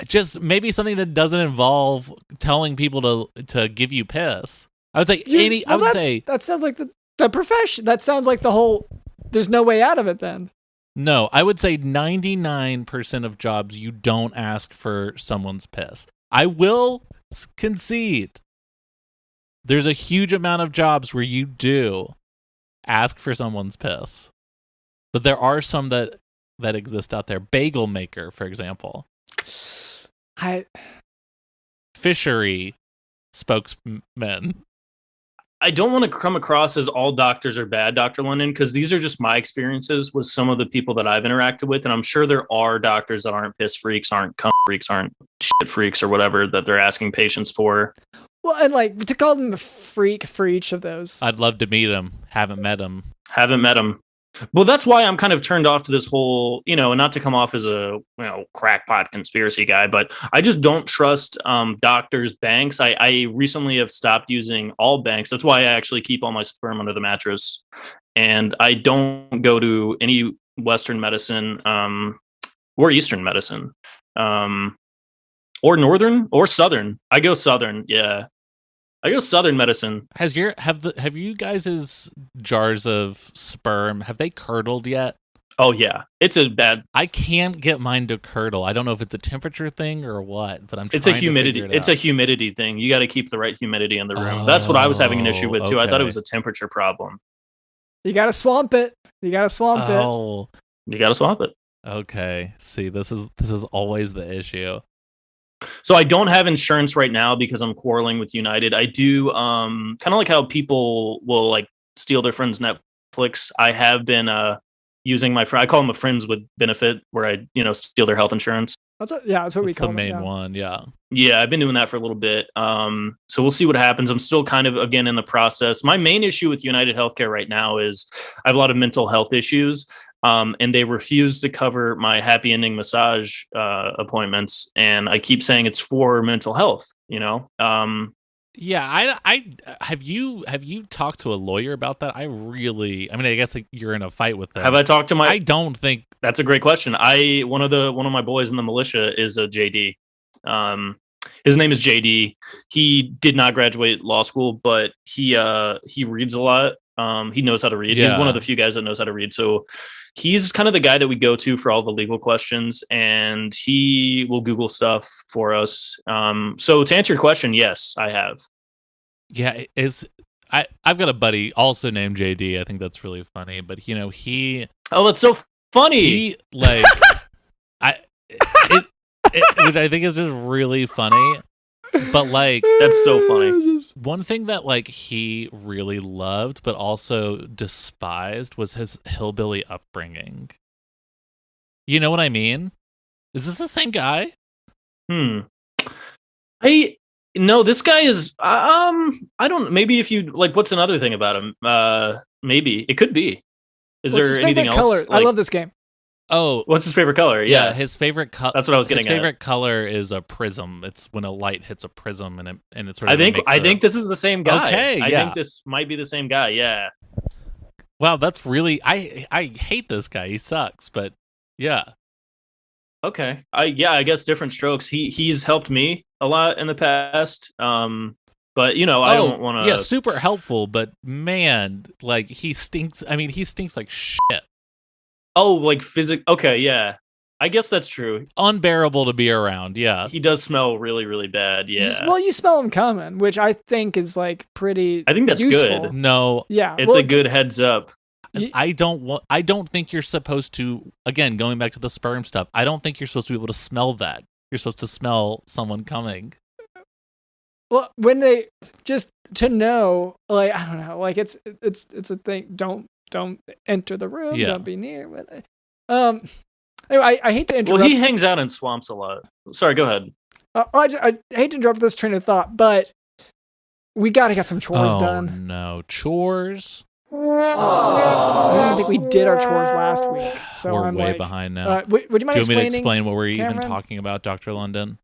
just maybe something that doesn't involve telling people to give you piss. I would say that sounds like the profession. That sounds like the whole. There's no way out of it then. No, I would say 99% of jobs you don't ask for someone's piss. I will concede. There's a huge amount of jobs where you do ask for someone's piss. But there are some that exist out there. Bagel maker, for example. Fishery spokesmen. I don't want to come across as all doctors are bad, Dr. London, because these are just my experiences with some of the people that I've interacted with. And I'm sure there are doctors that aren't piss freaks, aren't cum freaks, aren't shit freaks or whatever that they're asking patients for. Well, and like to call them a freak for each of those. I'd love to meet him. Haven't met him. Well, that's why I'm kind of turned off to this whole, not to come off as a crackpot conspiracy guy, but I just don't trust doctors, banks. I recently have stopped using all banks. That's why I actually keep all my sperm under the mattress. And I don't go to any Western medicine or Eastern medicine or Northern or Southern. I go Southern. Yeah. I go Southern medicine. Have you guys' jars of sperm, have they curdled yet? Oh yeah, it's a bad. I can't get mine to curdle. I don't know if it's a temperature thing or what, but I'm trying It's a to humidity. figure it It's out. a humidity thing. You got to keep the right humidity in the room. That's what I was having an issue with too. I thought it was a temperature problem. You gotta swamp it. You gotta swamp it. Oh, You got to swap it. okay. See, this is always the issue. So I don't have insurance right now because I'm quarreling with United. I do kind of like how people will like steal their friends' Netflix. I have been using my friend. I call them a friends with benefit, where I steal their health insurance. That's what we That's call the main it, yeah. one. Yeah. Yeah, I've been doing that for a little bit. So we'll see what happens. I'm still kind of again in the process. My main issue with United Healthcare right now is I have a lot of mental health issues. And they refuse to cover my happy ending massage appointments, and I keep saying it's for mental health. Yeah, I have you talked to a lawyer about that? I mean, I guess like you're in a fight with them. Have I talked to my? I don't think That's a great question. One of my boys in the militia is a JD. His name is JD. He did not graduate law school, but he reads a lot. He knows how to read. Yeah. He's one of the few guys that knows how to read. So he's kind of the guy that we go to for all the legal questions, and he will Google stuff for us. So to answer your question, yes, I have. Yeah, I've got a buddy also named JD. I think that's really funny, but he Oh, that's so funny. he like which I think is just really funny. But like That's so funny. one thing that like he really loved but also despised was his hillbilly upbringing. You know what I mean? Is this the same guy? No, this guy is I don't, maybe if you like, what's another thing about him? Maybe it could be. Is What's there his anything favorite else? color? I love this game. Oh, What's his favorite color? Yeah. his favorite color. That's what I was getting His favorite color is a prism. It's when a light hits a prism and it sort of. I think this is the same guy. Okay, I yeah. think this might be the same guy. Yeah. Wow, that's really. I hate this guy. He sucks. But yeah. Okay. I guess different strokes. He's helped me a lot in the past. But I don't want to. Yeah, super helpful. But man, like he stinks. I mean, he stinks like shit. Oh, like Okay, yeah. I guess that's true. Unbearable to be around. Yeah. He does smell really, really bad. Yeah. You smell him coming, which I think is like pretty. I think that's useful. good. No. Yeah, It's a good heads up. I don't think you're supposed to. Again, going back to the sperm stuff, I don't think you're supposed to be able to smell that. You're supposed to smell someone coming. Well, when they just to know, like I don't know, like it's a thing. Don't enter the room. Yeah. Don't be near. But anyway, I hate to interrupt. Well, he hangs out in swamps a lot. Sorry, go ahead. I hate to interrupt this train of thought, but we got to get some chores done. No, chores. I don't even think we did our chores last week, so We're I'm way like, behind now. would you mind Do you want me to explaining? explain what we're even Cameron? talking about, Dr. London?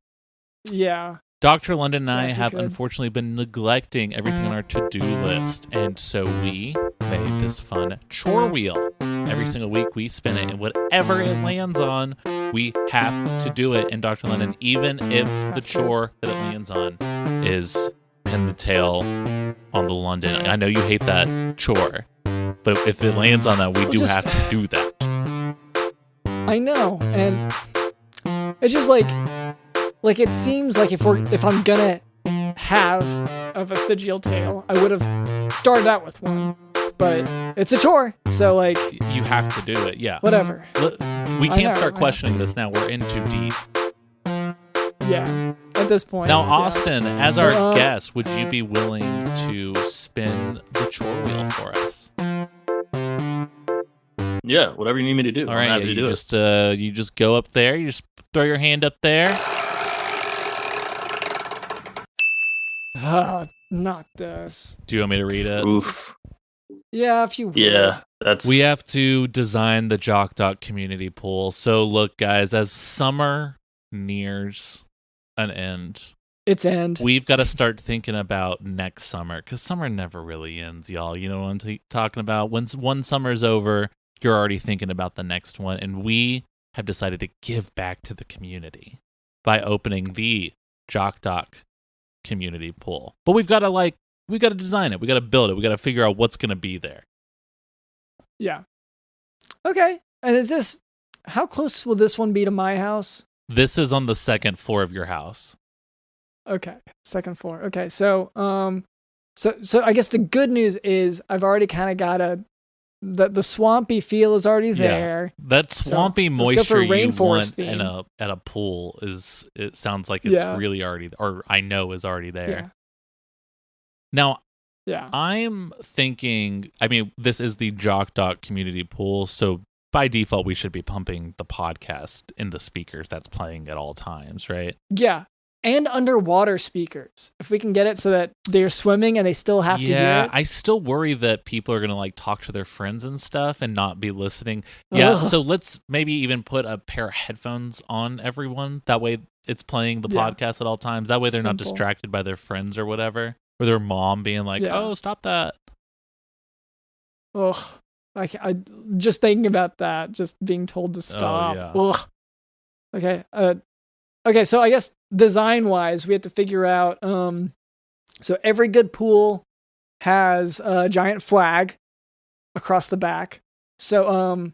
Yeah. Dr. London and I if you have could. unfortunately been neglecting everything on our to-do list, and so we made this fun chore wheel. Every single week we spin it, and whatever it lands on, we have to do it. And Dr. London, even if the chore that it lands on is pin the tail on the London, I know you hate that chore, but if it lands on that, we do have to do that. I know, and it's just like it seems like if I'm gonna have a vestigial tail, I would have started out with one, but it's a chore, so like You have to do it, yeah. whatever. We I can't know, start I know. questioning this now. We're in too deep. Yeah, at this point. Now, yeah. Austin, as So, our guest, would you be willing to spin the chore wheel for us? Yeah, whatever you need me to do. All I'm right, happy to do it. you just go up there. You just throw your hand up there. Not this. Do you want me to read it? Oof. Yeah, if you would. Yeah, that's. We have to design the Jock community pool. So, look, guys, as summer nears an end, Its end. we've got to start thinking about next summer, because summer never really ends, y'all. You know what I'm talking about? When one summer's over, you're already thinking about the next one. And we have decided to give back to the community by opening the Jock community pool. But we've got to design it. We got to build it. We got to figure out what's going to be there. Yeah. Okay. And is this, how close will this one be to my house? This is on the second floor of your house. Okay, second floor. Okay, so so I guess the good news is I've already kind of got the swampy feel is already there. Yeah, that swampy moisture you want at a pool it sounds like it's really already, or I know is already there. Yeah. Now, yeah, I'm thinking, I mean, this is the Jock Doc community pool, so by default we should be pumping the podcast in the speakers that's playing at all times, right? Yeah. And underwater speakers, if we can get it so that they're swimming and they still have to hear it. Yeah, I still worry that people are going to like talk to their friends and stuff and not be listening. Yeah, so let's maybe even put a pair of headphones on everyone. That way it's playing the podcast at all times. That way they're not distracted by their friends or whatever. Or their mom being like, oh, stop that. Ugh. I just thinking about that, just being told to stop. Oh, yeah. Ugh. Okay. Okay, so I guess design-wise, we have to figure out. So every good pool has a giant flag across the back. So,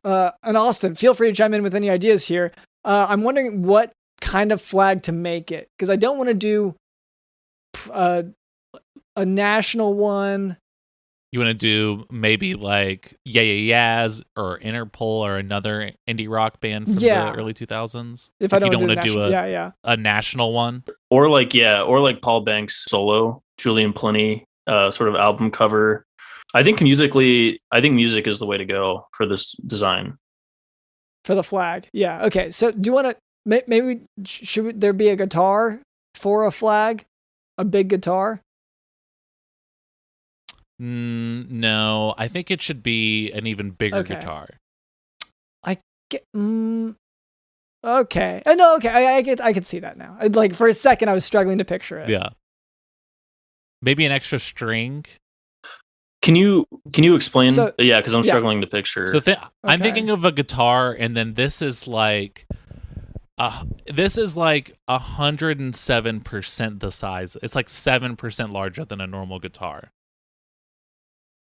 and Austin, feel free to chime in with any ideas here. I'm wondering what kind of flag to make it, because I don't want to do a national one. You want to do maybe like Yeah Yeah Yeahs or Interpol or another indie rock band from the early 2000s? If I don't want to do a national one. Or like Paul Banks' solo, Julian Plinny sort of album cover. I think music is the way to go for this design. For the flag. Yeah. Okay. So do you want to, maybe should there be a guitar for a flag? A big guitar? No, I think it should be an even bigger guitar. I get. Okay. No. Okay. I can see that now. Like for a second, I was struggling to picture it. Yeah. Maybe an extra string. Can you explain? Yeah, because I'm struggling to picture. So I'm thinking of a guitar, and then this is like 107% the size. It's like 7% larger than a normal guitar.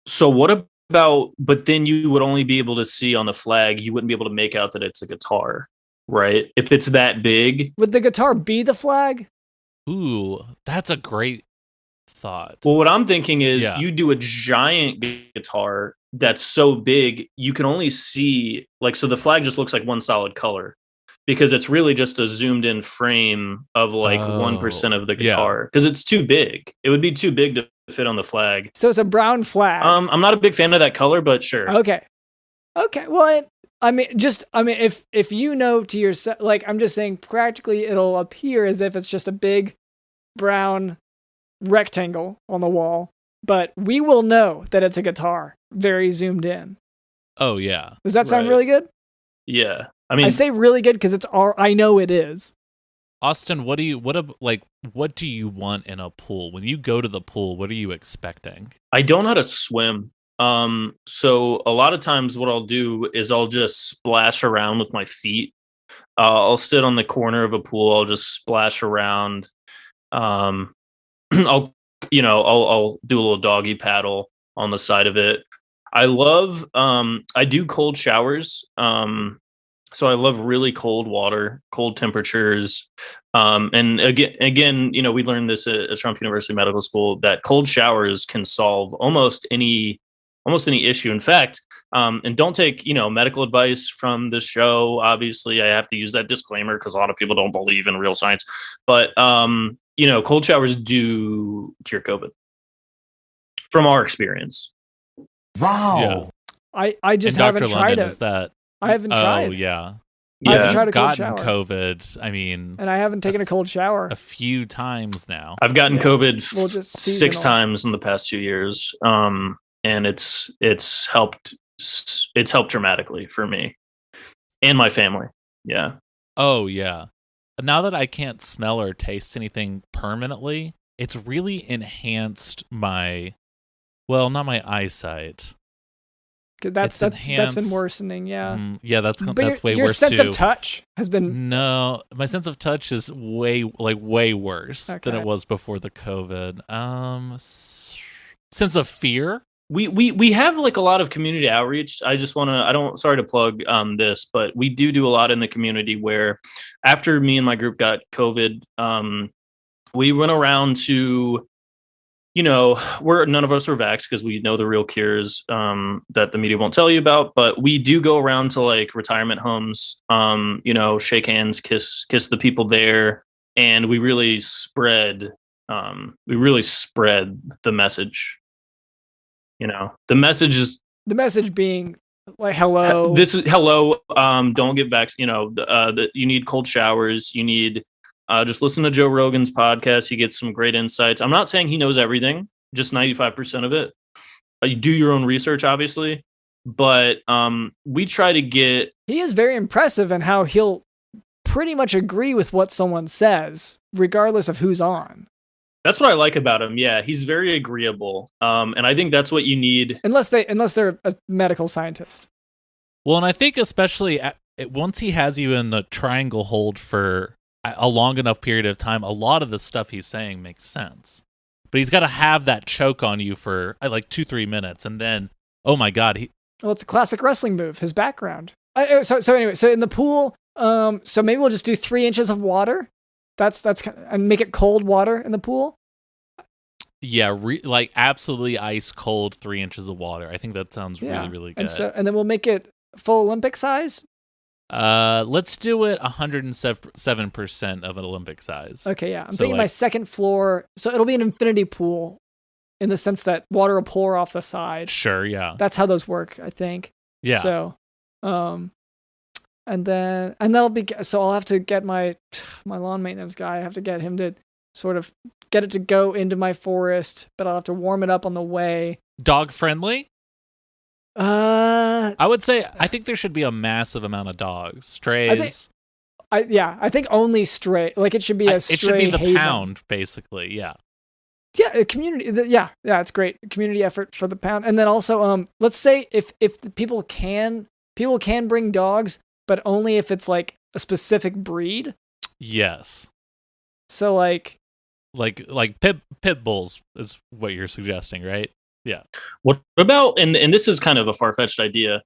So what about, but then you would only be able to see on the flag, you wouldn't be able to make out that it's a guitar, right? If it's that big. Would the guitar be the flag? Ooh, that's a great thought. Well, what I'm thinking is you do a giant guitar that's so big, you can only see, like, so the flag just looks like one solid color because it's really just a zoomed in frame of like 1% of the guitar because it's too big. It would be too big to fit on the flag. So it's a brown flag. I'm not a big fan of that color, but sure. Okay. Well, if you know to yourself, like I'm just saying, practically it'll appear as if it's just a big brown rectangle on the wall, but we will know that it's a guitar, very zoomed in. Oh yeah. Does that sound really good? Yeah. I mean, I say really good because I know it is. Austin, what do you want in a pool? When you go to the pool, what are you expecting? I don't know how to swim. So a lot of times what I'll do is I'll just splash around with my feet. I'll sit on the corner of a pool. I'll just splash around. I'll do a little doggy paddle on the side of it. I do cold showers. So I love really cold water, cold temperatures. And again, we learned this at Trump University Medical School that cold showers can solve almost any issue. In fact, and don't take, medical advice from the show. Obviously, I have to use that disclaimer because a lot of people don't believe in real science. But, cold showers do cure COVID from our experience. Wow. Yeah. I just haven't tried it. Is that I haven't tried. Oh, yeah. I haven't tried a cold gotten shower. COVID. I mean, and I haven't taken a cold shower a few times now. I've gotten COVID 6 times in the past 2 years, and it's helped. It's helped dramatically for me and my family. Yeah. Oh yeah. Now that I can't smell or taste anything permanently, it's really enhanced not my eyesight. That's been worsening, yeah. Yeah, that's way worse too. Your sense of touch has been... No, my sense of touch is way worse than it was before the COVID. Sense of fear we have like a lot of community outreach. Sorry to plug this, but we do a lot in the community where after me and my group got COVID, we went around to, none of us are vaxxed because we know the real cures that the media won't tell you about, but we do go around to like retirement homes, shake hands, kiss the people there, and we really spread the message. The message being like, hello. This is hello. Don't get vax. You need cold showers. You need just listen to Joe Rogan's podcast. He gets some great insights. I'm not saying he knows everything, just 95% of it. You do your own research, obviously, but we try to get. He is very impressive in how he'll pretty much agree with what someone says, regardless of who's on. That's what I like about him. Yeah, he's very agreeable, and I think that's what you need. Unless they're a medical scientist. Well, and I think especially once he has you in a triangle hold for a long enough period of time, a lot of the stuff he's saying makes sense. But he's got to have that choke on you for like 2-3 minutes, and then, oh my God. Well, it's a classic wrestling move, his background. So anyway, so in the pool, so maybe we'll just do 3 inches of water. That's and make it cold water in the pool. Yeah, like absolutely ice cold 3 inches of water. I think that sounds really, really good. And then we'll make it full Olympic size. Let's do it 107% of an Olympic size. Okay, yeah. I'm thinking my second floor, so it'll be an infinity pool in the sense that water will pour off the side. Sure, yeah. That's how those work, I think. Yeah. So, and that'll be, so I'll have to get my lawn maintenance guy. I have to get him to sort of get it to go into my forest, but I'll have to warm it up on the way. Dog friendly? I would say, I think there should be a massive amount of dogs. Strays. I think only stray. Like it should be a stray. It should be the haven. Pound, basically. Yeah. Yeah, a community. Yeah, it's great community effort for the pound. And then also, let's say if the people can bring dogs, but only if it's like a specific breed. Yes. So like pit bulls is what you're suggesting, right? Yeah. What about, and this is kind of a far-fetched idea,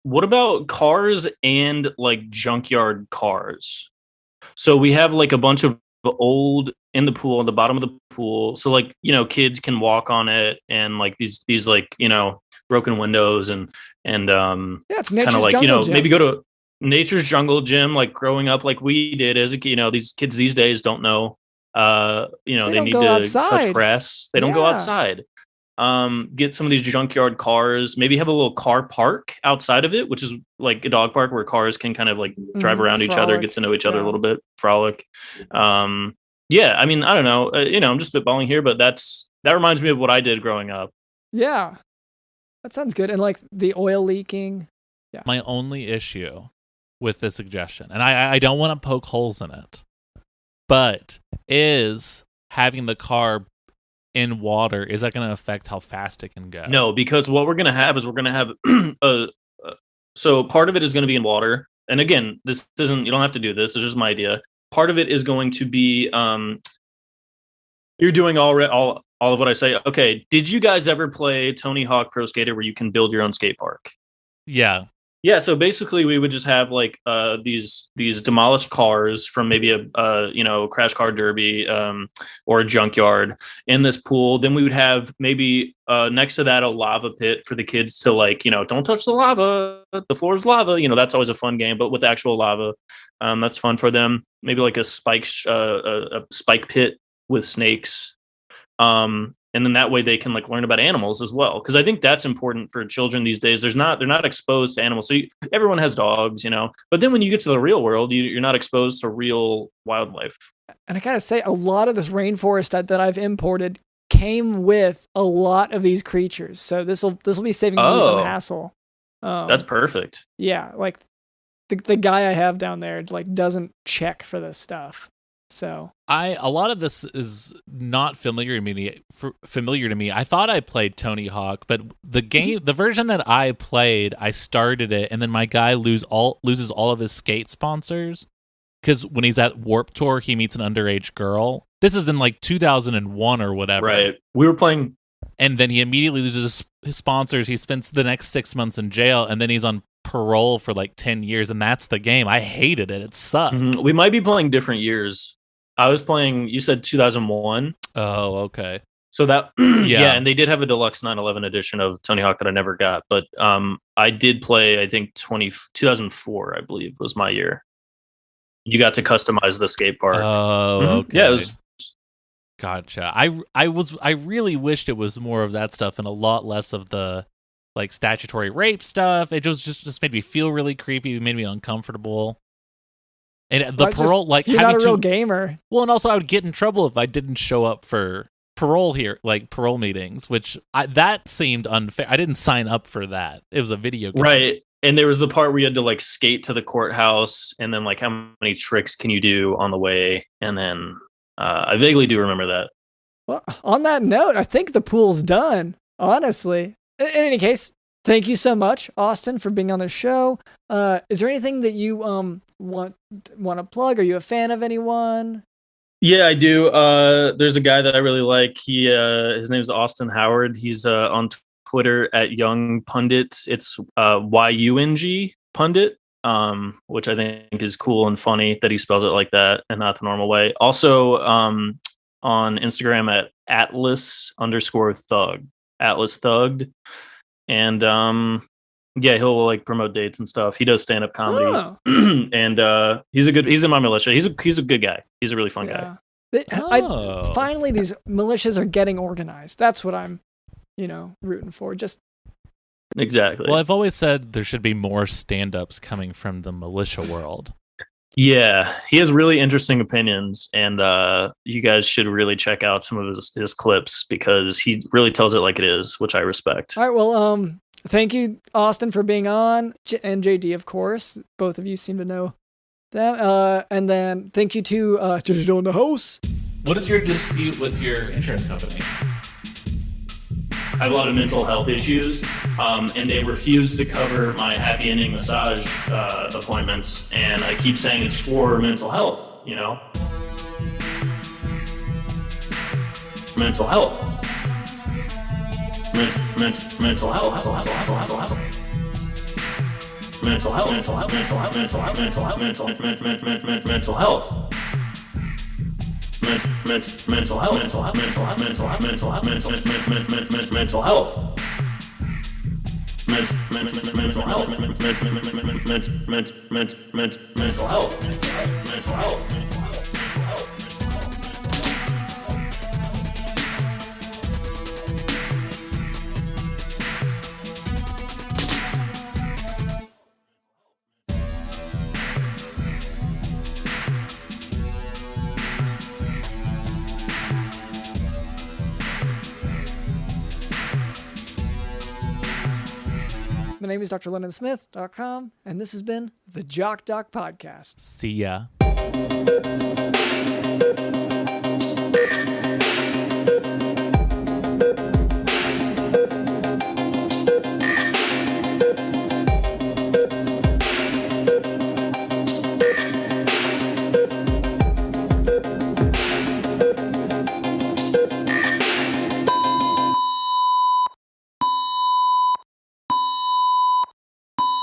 what about cars and like junkyard cars? So we have like a bunch of old in the pool, at the bottom of the pool. So like, kids can walk on it, and like these like, broken windows and it's kind of like, maybe go to nature's jungle gym, like growing up like we did as a kid. These kids these days don't know, they need to touch grass. They don't go outside. Get some of these junkyard cars, maybe have a little car park outside of it, which is like a dog park where cars can kind of like drive around each other, get to know each other a little bit, frolic. Yeah, I mean, I don't know, I'm just spitballing here, but that reminds me of what I did growing up. Yeah, that sounds good. And like the oil leaking. Yeah. My only issue with this suggestion, and I don't want to poke holes in it, but is having the car in water, is that going to affect how fast it can go? No, because what we're going to have is so part of it is going to be in water. And again, this isn't, you don't have to do this. It's just my idea. Part of it is going to be, you're doing all of what I say. Okay. Did you guys ever play Tony Hawk Pro Skater where you can build your own skate park? Yeah. Yeah, so basically we would just have like these demolished cars from maybe a crash car derby or a junkyard in this pool. Then we would have maybe next to that a lava pit for the kids to like, don't touch the lava, the floor is lava. That's always a fun game, but with actual lava, that's fun for them. Maybe like a spike pit with snakes. And then that way they can like learn about animals as well. Cause I think that's important for children these days. They're not exposed to animals. So everyone has dogs, but then when you get to the real world, you're not exposed to real wildlife. And I gotta say, a lot of this rainforest that I've imported came with a lot of these creatures. So this will be saving me some hassle. That's perfect. Yeah. Like the guy I have down there like doesn't check for this stuff. So a lot of this is not familiar to me. I thought I played Tony Hawk, but the version that I played, I started it, and then my guy loses all of his skate sponsors because when he's at Warped Tour, he meets an underage girl. This is in like 2001 or whatever. Right. We were playing and then he immediately loses his sponsors. He spends the next 6 months in jail, and then he's on parole for like 10 years, and that's the game. I hated it. It sucked. We might be playing different years. I was playing, you said 2001. Oh, okay. So that, yeah, and they did have a deluxe 9/11 edition of Tony Hawk that I never got. But I did play, I think 2004, I believe, was my year. You got to customize the skate park. Oh, okay. Yeah, it was. Gotcha. I really wished it was more of that stuff and a lot less of the like statutory rape stuff. It just made me feel really creepy. It made me uncomfortable. And the parole, like, you're not a real gamer. Well, and also I would get in trouble if I didn't show up for parole here, like parole meetings, which that seemed unfair. I didn't sign up for that. It was a video game. Right. And there was the part where you had to like skate to the courthouse, and then like how many tricks can you do on the way? And then I vaguely do remember that. Well, on that note, I think the pool's done, honestly. In any case, thank you so much, Austin, for being on the show. Is there anything that you want to plug? Are you a fan of anyone? Yeah, I do. There's a guy that I really like. His name is Austin Howard. He's on Twitter at Young Pundit. It's YUNG Pundit, which I think is cool and funny that he spells it like that and not the normal way. Also, on Instagram at Atlas_Thug, Atlas Thugged, and yeah, he'll like promote dates and stuff. He does stand up comedy, and he's in my militia. He's a good guy. He's a really fun guy. Finally, these militias are getting organized. That's what I'm, rooting for. Just exactly. Well, I've always said there should be more stand-ups coming from the militia world. Yeah, he has really interesting opinions, and you guys should really check out some of his clips because he really tells it like it is, which I respect. All right, well, thank you, Austin, for being on, and JD, of course. Both of you seem to know them. And then thank you to Digital in the House. What is your dispute with your insurance company? I have a lot of mental health issues, and they refuse to cover my happy ending massage appointments. And I keep saying it's for mental health, Mental health. Mental health. Mental health. My name is drlondonsmith.com, and this has been the Jock Doc Podcast. See ya.